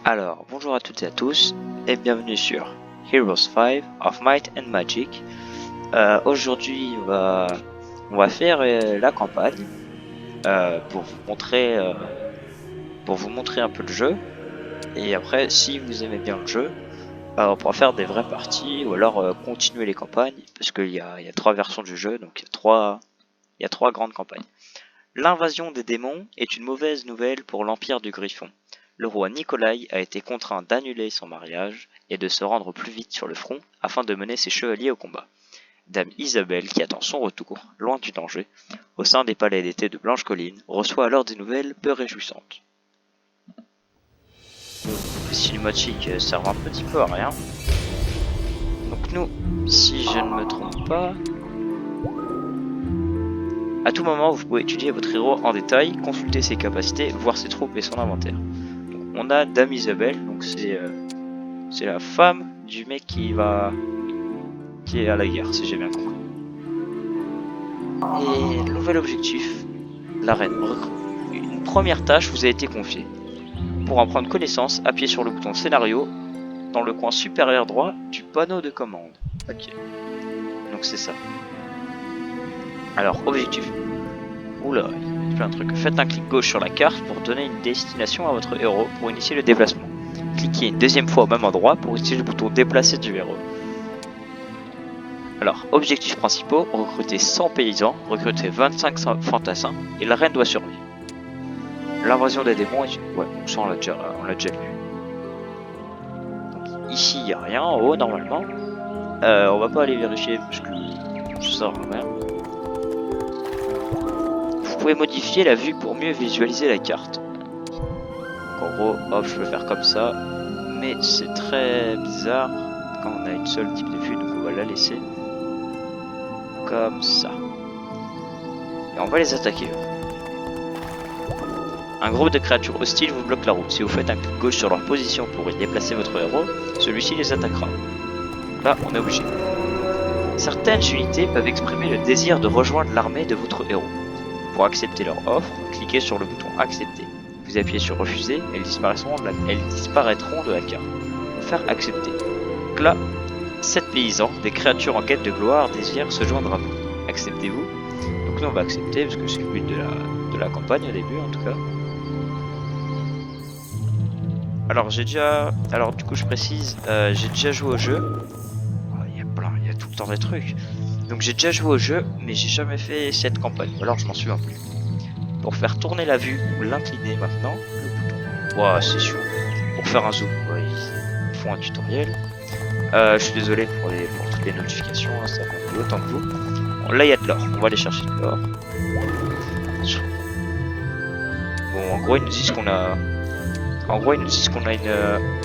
Alors, bonjour à toutes et à tous, et bienvenue sur Heroes 5 of Might and Magic. Aujourd'hui, on va faire la campagne pour vous montrer un peu le jeu. Et après, si vous aimez bien le jeu, on pourra faire des vraies parties ou alors continuer les campagnes, parce qu'il y a 3 versions du jeu, donc il y a 3 grandes campagnes. L'invasion des démons est une mauvaise nouvelle pour l'Empire du Griffon. Le roi Nikolai a été contraint d'annuler son mariage et de se rendre plus vite sur le front afin de mener ses chevaliers au combat. Dame Isabelle, qui attend son retour, loin du danger, au sein des palais d'été de Blanche-Colline, reçoit alors des nouvelles peu réjouissantes. Les cinématiques servent un petit peu à rien. Donc nous, si je ne me trompe pas, à tout moment vous pouvez étudier votre héros en détail, consulter ses capacités, voir ses troupes et son inventaire. Donc, on a Dame Isabelle, donc c'est la femme du mec qui est à la guerre, si j'ai bien compris. Et le nouvel objectif, la reine. Une première tâche vous a été confiée. Pour en prendre connaissance, appuyez sur le bouton scénario dans le coin supérieur droit du panneau de commande. Ok. Donc c'est ça. Alors, objectif. Oula, il y a plein de trucs. Faites un clic gauche sur la carte pour donner une destination à votre héros pour initier le déplacement. Cliquez une deuxième fois au même endroit pour utiliser le bouton déplacer du héros. Alors, objectifs principaux, recruter 100 paysans, recruter 25 fantassins et la reine doit survivre. L'invasion des démons est... Ouais, ça on l'a déjà lu. Donc, ici il n'y a rien en haut normalement. On va pas aller vérifier parce que ça sert à rien. Vous pouvez modifier la vue pour mieux visualiser la carte. Donc, en gros, hop, je peux faire comme ça. Mais c'est très bizarre quand on a une seule type de vue, donc on va la laisser. Comme ça. Et on va les attaquer. Un groupe de créatures hostiles vous bloque la route. Si vous faites un clic gauche sur leur position pour y déplacer votre héros, celui-ci les attaquera. Là, on est obligé. Certaines unités peuvent exprimer le désir de rejoindre l'armée de votre héros. Pour accepter leur offre, cliquez sur le bouton accepter. Vous appuyez sur refuser, elles disparaîtront de la carte. Pour faire accepter. Donc là, 7 paysans, des créatures en quête de gloire, désirent se joindre à vous. Acceptez-vous. Donc nous on va accepter parce que c'est le but de la campagne au début en tout cas. Alors du coup je précise, j'ai déjà joué au jeu. Il y a tout le temps des trucs. Donc j'ai déjà joué au jeu, mais j'ai jamais fait cette campagne. Alors je m'en souviens plus. Pour faire tourner la vue ou l'incliner maintenant, le bouton. Ouah, c'est chaud. Pour faire un zoom, ils font un tutoriel. Je suis désolé pour toutes les notifications, hein, ça fait autant que vous. Bon, là il y a de l'or, on va aller chercher de l'or. Bon, en gros ils nous disent qu'on a... une...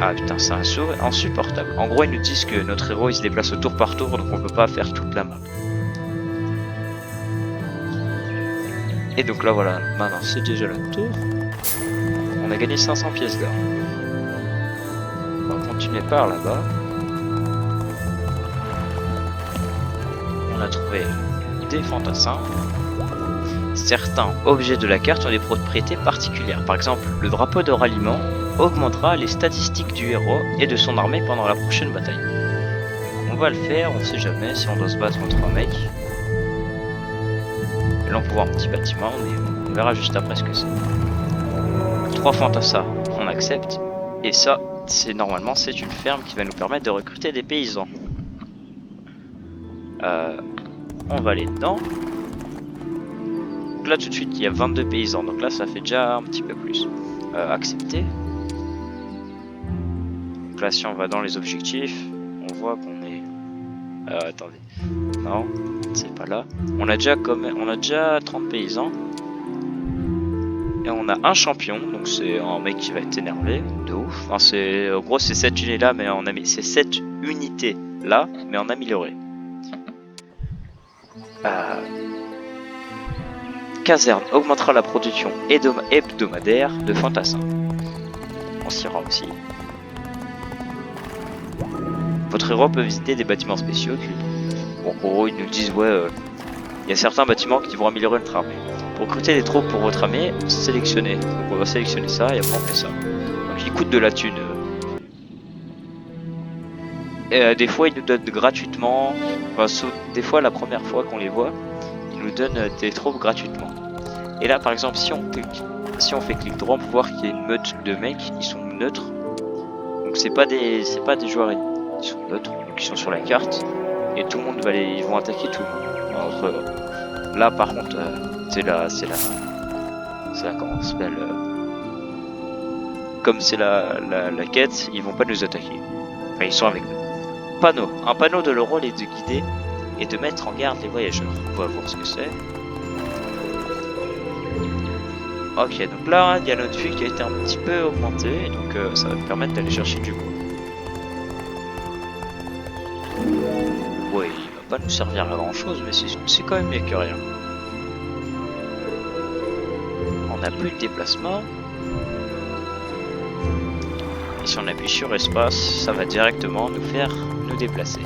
Ah putain, c'est insupportable. En gros ils nous disent que notre héros il se déplace au tour par tour, donc on peut pas faire toute la map. Et donc là voilà, maintenant c'est déjà le tour. On a gagné 500 pièces d'or. On va continuer par là-bas. On a trouvé des fantassins. Certains objets de la carte ont des propriétés particulières. Par exemple, le drapeau de ralliement augmentera les statistiques du héros et de son armée pendant la prochaine bataille. Donc on va le faire, on sait jamais si on doit se battre contre un mec. Là on peut voir un petit bâtiment, mais on verra juste après ce que c'est. 3 fantassins, on accepte. Et ça, normalement c'est une ferme qui va nous permettre de recruter des paysans. On va aller dedans. Donc là tout de suite il y a 22 paysans, donc là ça fait déjà un petit peu plus. Accepter. Donc là si on va dans les objectifs, on voit qu'on est... attendez. Non, c'est pas là. On a déjà 30 paysans. Et on a un champion, donc c'est un mec qui va être énervé, de ouf. Enfin, en gros c'est cette unité là, mais c'est cette unité là, mais en amélioré. Caserne augmentera la production hebdomadaire de fantassins. On s'y rend aussi. Votre héros peut visiter des bâtiments spéciaux. Bon, en gros, ils nous disent, il y a certains bâtiments qui vont améliorer notre armée. Pour recruter des troupes pour votre armée, sélectionnez. Donc on va sélectionner ça et après on fait ça. Donc coûtent de la thune. Et des fois ils nous donnent gratuitement, enfin, des fois la première fois qu'on les voit, ils nous donnent des troupes gratuitement. Et là par exemple si on fait clic droit, on peut voir qu'il y a une meute de mecs, ils sont neutres. Donc c'est pas des joueurs ennemis, ils sont neutres, donc ils sont sur la carte. Et tout le monde ils vont attaquer tout le monde. Là par contre, c'est la comment ça s'appelle, comme c'est la quête, ils vont pas nous attaquer. Enfin ils sont avec nous. Panneau. Un panneau de leur rôle est de guider et de mettre en garde les voyageurs. On va voir ce que c'est. Ok, donc là, il y a notre vue qui a été un petit peu augmentée, donc ça va nous permettre d'aller chercher du bois. Ouais, il va pas nous servir à grand chose, mais c'est quand même mieux que rien. On n'a plus de déplacement. Et si on appuie sur espace, ça va directement nous faire nous déplacer.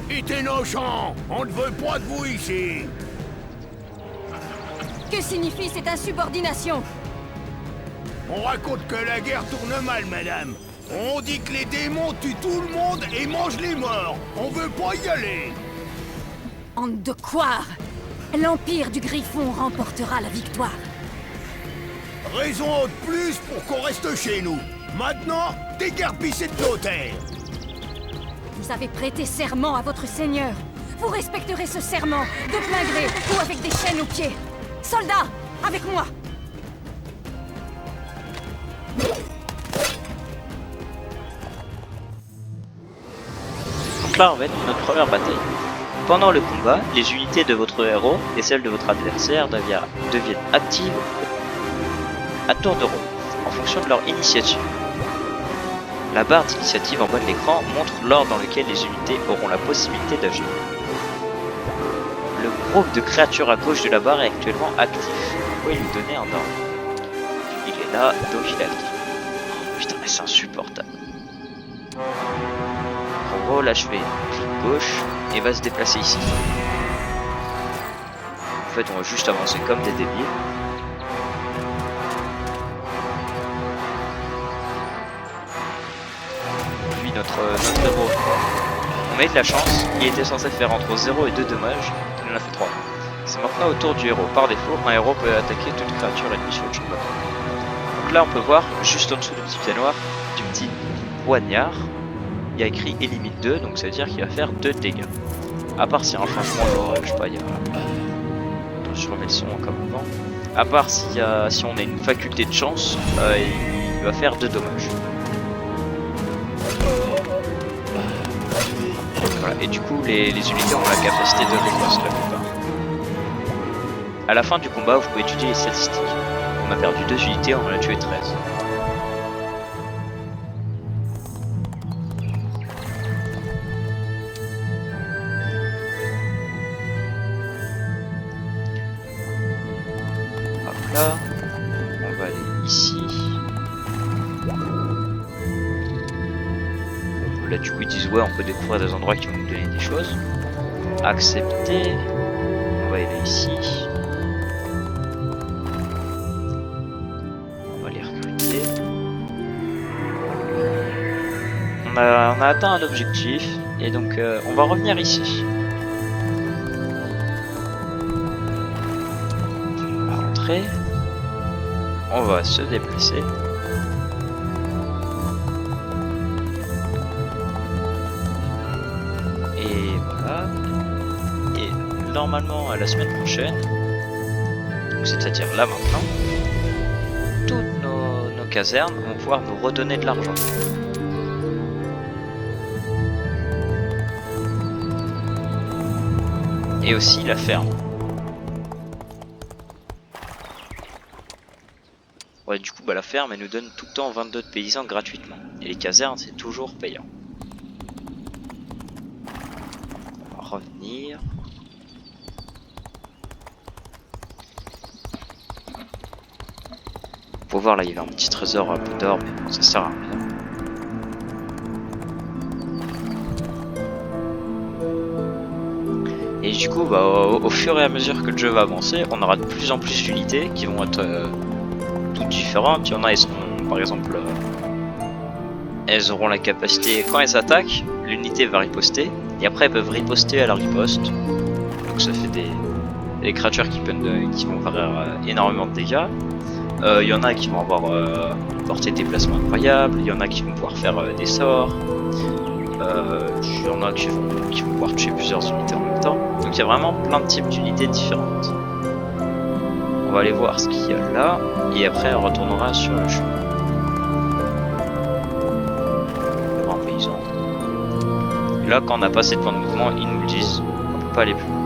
Quittez nos champs! On ne veut pas de vous ici! Que signifie cette insubordination? On raconte que la guerre tourne mal, madame. On dit que les démons tuent tout le monde et mangent les morts. On veut pas y aller. Bande de couards! L'Empire du Griffon remportera la victoire. Raison de plus pour qu'on reste chez nous. Maintenant, déguerpissez de nos terres. Vous avez prêté serment à votre seigneur. Vous respecterez ce serment, de plein gré ou avec des chaînes aux pieds. Soldats, avec moi! Donc là, on va être notre première bataille. Pendant le combat, les unités de votre héros et celles de votre adversaire deviennent actives à tour de rôle, en fonction de leur initiative. La barre d'initiative en bas de l'écran montre l'ordre dans lequel les unités auront la possibilité d'agir. Le groupe de créatures à gauche de la barre est actuellement actif. Vous pouvez lui donner un ordre. Il est là, donc il est actif. Putain, mais c'est insupportable. On va l'achever. Clic gauche et va se déplacer ici. En fait, on va juste avancer comme des débiles. Puis notre héros, on a eu de la chance, il était censé faire entre 0 et 2 dommages, il en a fait 3. C'est maintenant au tour du héros. Par défaut, un héros peut attaquer toute créature ennemie sur le champ de bataille. Donc là, on peut voir, juste en dessous du petit pied noir, du petit poignard, il y a écrit élimine 2, donc ça veut dire qu'il va faire 2 dégâts. À part si un changement, je sais pas, il y a... Attends, je remets le son comme avant. À part si on a une faculté de chance, il va faire 2 dommages. Voilà, et du coup, les unités ont la capacité de riposte la plupart. À la fin du combat, vous pouvez étudier les statistiques. On a perdu 2 unités, on en a tué 13. Hop là, on va aller ici. Là du coup ils disent ouais, on peut découvrir des endroits qui vont nous donner des choses. Accepter. On va aller ici. On va les recruter. On a atteint un objectif et donc on va revenir ici. On va rentrer. On va se déplacer. Et voilà. Et normalement à la semaine prochaine, c'est-à-dire là maintenant, toutes nos casernes vont pouvoir nous redonner de l'argent. Et aussi la ferme. Ouais, du coup, bah, la ferme, elle nous donne tout le temps 22 paysans gratuitement. Et les casernes, c'est toujours payant. On va revenir. Faut voir, là, il y avait un petit trésor un peu d'or, mais bon, ça sert à rien. Et du coup, bah, au fur et à mesure que le jeu va avancer, on aura de plus en plus d'unités qui vont être toutes différentes. Il y en a, elles seront, par exemple, elles auront la capacité, quand elles attaquent, l'unité va riposter. Et après, elles peuvent riposter à la riposte. Donc ça fait des créatures qui vont faire énormément de dégâts. Il y en a qui vont avoir portée de déplacement incroyable. Il y en a qui vont pouvoir faire des sorts. Il y en a qui vont pouvoir tuer plusieurs unités en même temps. Donc il y a vraiment plein de types d'unités différentes. On va aller voir ce qu'il y a là. Et après on retournera sur le chemin. Le grand paysan. Et là quand on n'a pas assez de points de mouvement, ils nous le disent. On peut pas aller plus loin.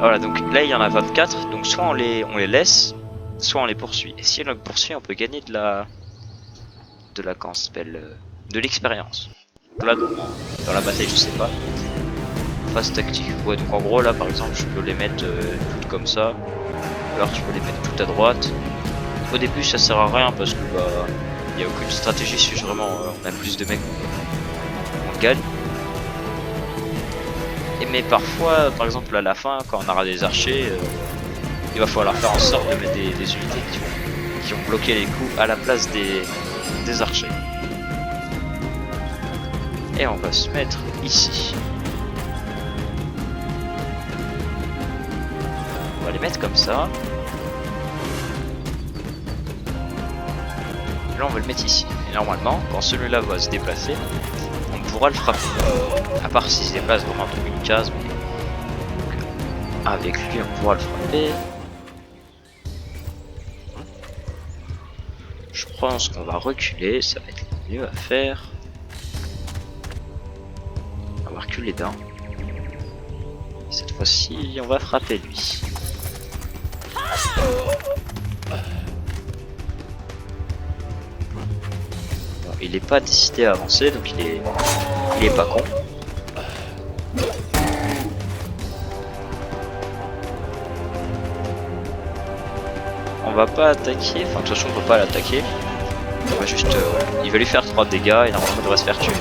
Voilà, donc là il y en a 24. Donc soit on les laisse, soit on les poursuit. Et si on les poursuit, on peut gagner de la comment ça s'appelle, de l'expérience. Là dans la bataille, je sais pas. Phase tactique. Ouais, donc en gros là par exemple, je peux les mettre toutes comme ça. Alors tu peux les mettre toutes à droite. Au début ça sert à rien parce que bah il y a aucune stratégie. Si vraiment on a plus de mecs, on gagne. Mais parfois, par exemple à la fin, quand on aura des archers, il va falloir faire en sorte de mettre des unités qui vont bloquer les coups à la place des archers. Et on va se mettre ici. On va les mettre comme ça. Et là on va le mettre ici. Et normalement, quand celui-là va se déplacer, on pourra le frapper. À part s'il se déplace vraiment dans une case, mais donc, avec lui on pourra le frapper. Je pense qu'on va reculer, ça va être le mieux à faire. On va reculer d'un. Cette fois-ci, on va frapper lui. Bon, il est pas décidé à avancer, donc il est pas con. On va pas attaquer, enfin de toute façon on peut pas l'attaquer. On va juste, il va lui faire 3 dégâts et normalement il devrait se faire tuer.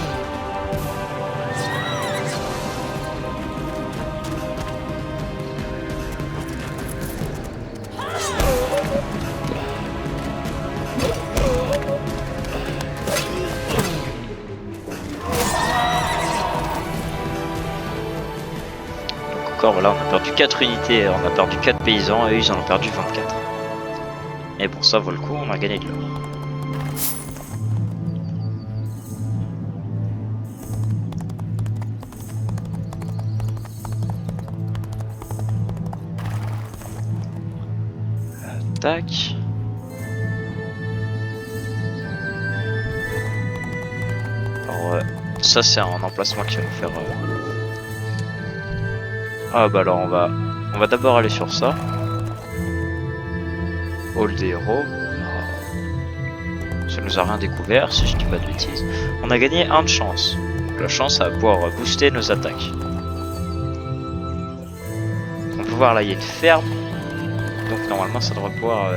Donc encore voilà, on a perdu 4 unités, on a perdu 4 paysans et eux ils en ont perdu 24. Et pour ça vaut le coup, on a gagné de l'or. Tac. Alors ça c'est un emplacement qui va nous faire... Ah bah alors on va d'abord aller sur ça. Hall des héros. Ça nous a rien découvert si je dis pas de bêtises. On a gagné 1 de chance. Donc la chance à pouvoir booster nos attaques. On peut voir là il y a une ferme. Donc normalement ça devrait pouvoir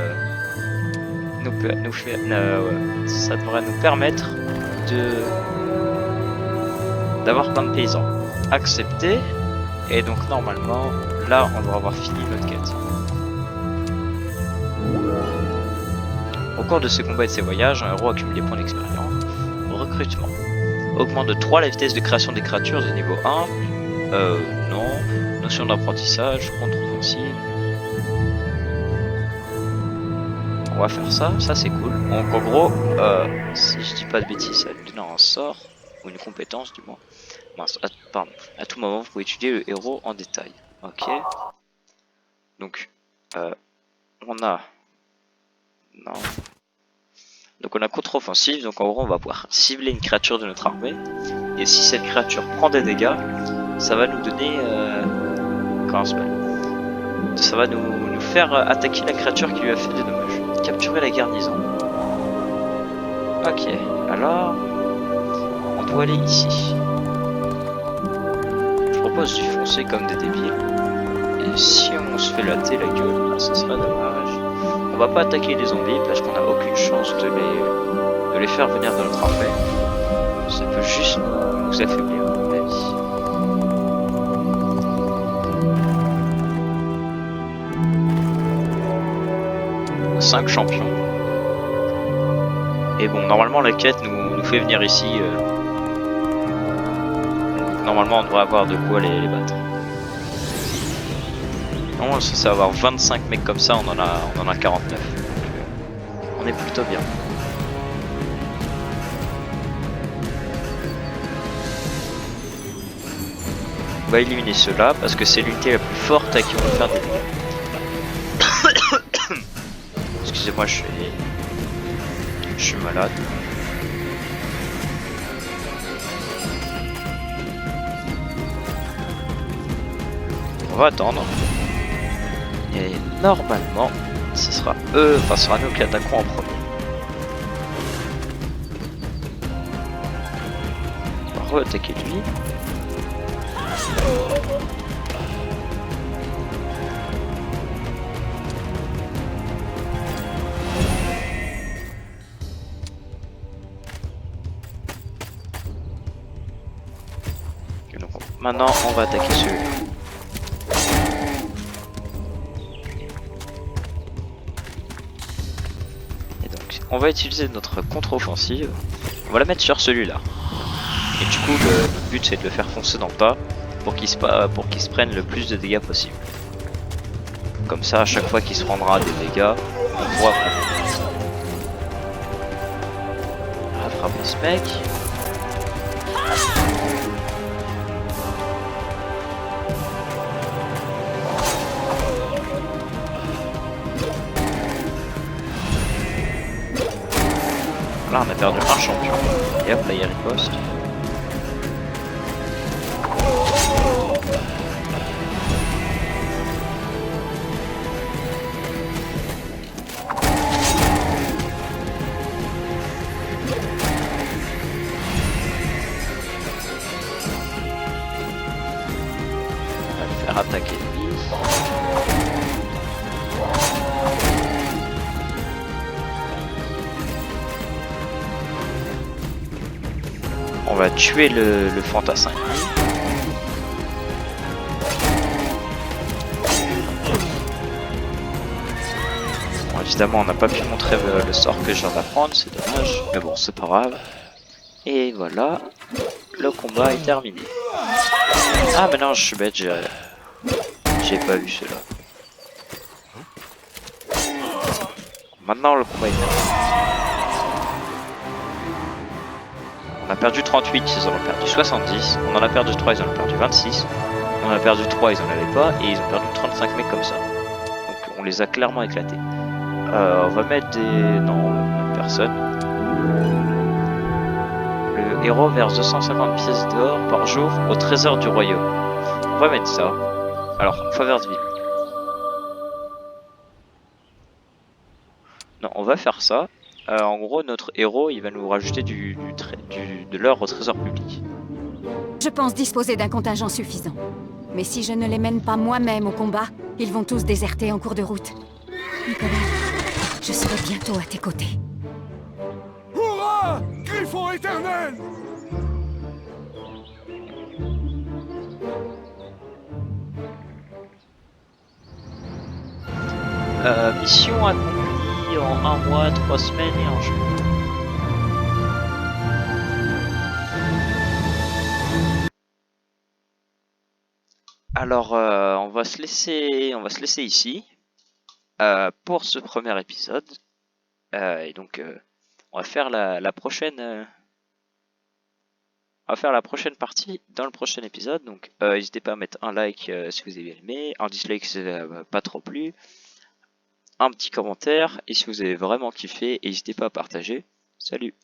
ça devrait nous permettre d'avoir plein de paysans. Accepté. Et donc normalement là on devrait avoir fini notre quête. Au cours de ces combats et de ces voyages, un héros accumule des points d'expérience. Recrutement. Augmente de 3 la vitesse de création des créatures de niveau 1. Non. Notion d'apprentissage, contre-offensive. On va faire ça, ça c'est cool. Donc en gros, si je dis pas de bêtises, ça va nous donner un sort, ou une compétence du moins. Mince, pardon. À tout moment, vous pouvez étudier le héros en détail. Ok. Donc, on a... Non. Donc on a contre-offensive, donc en gros on va pouvoir cibler une créature de notre armée. Et si cette créature prend des dégâts, ça va nous donner... comment ça s'appelle ? Ça va nous faire attaquer la créature qui lui a fait des dommages. Capturer la garnison. Ok, alors... On doit aller ici. Je propose d'y foncer comme des débiles. Et si on se fait latter la gueule, ça serait dommage. On va pas attaquer les zombies parce qu'on a aucune chance de les faire venir dans notre armée. Ça peut juste nous affaiblir, à mon avis. Cinq champions. Et bon, normalement la quête nous fait venir ici. Normalement on devrait avoir de quoi les battre. Non, ça va avoir 25 mecs comme ça, on en a 49. On est plutôt bien. On va éliminer ceux-là parce que c'est l'unité la plus forte à qui on peut faire des dégâts. Excusez-moi, je suis malade. On va attendre. Et normalement, ce sera eux, enfin ce sera nous qui attaquerons en premier. On va re-attaquer lui. Okay, donc maintenant on va attaquer celui-là. On va utiliser notre contre-offensive. On va la mettre sur celui-là. Et du coup, le but c'est de le faire foncer dans le tas pour qu'il se prenne le plus de dégâts possible. Comme ça, à chaque fois qu'il se prendra des dégâts, on pourra frapper ce mec. Là on a perdu un champion. Et hop là il riposte. On va le faire attaquer lui. On va tuer le fantassin. Bon, évidemment, on n'a pas pu montrer le sort que je viens d'apprendre, c'est dommage. Mais bon, c'est pas grave. Et voilà, le combat est terminé. Ah, mais non, je suis bête, j'ai pas vu cela. Maintenant, le combat est terminé. On a perdu 38, ils en ont perdu 70. On en a perdu 3, ils en ont perdu 26. On en a perdu 3, ils en avaient pas. Et ils ont perdu 35 mecs comme ça. Donc on les a clairement éclatés. On va mettre des... Non, on va mettre personne. Le héros verse 250 pièces d'or par jour au trésor du royaume. On va mettre ça. Alors, Faversville. Non, on va faire ça. En gros, notre héros, il va nous rajouter de l'or au trésor public. Je pense disposer d'un contingent suffisant. Mais si je ne les mène pas moi-même au combat, ils vont tous déserter en cours de route. Nicolas, je serai bientôt à tes côtés. Hurrah! Griffon éternel! Mission accomplie en 1 mois, 3 semaines et 1 jour. Alors, on va se laisser ici pour ce premier épisode. Et donc, on va faire la prochaine. On va faire la prochaine partie dans le prochain épisode. Donc, n'hésitez pas à mettre un like si vous avez aimé, un dislike si ça n'a pas trop plu, un petit commentaire, et si vous avez vraiment kiffé, n'hésitez pas à partager. Salut!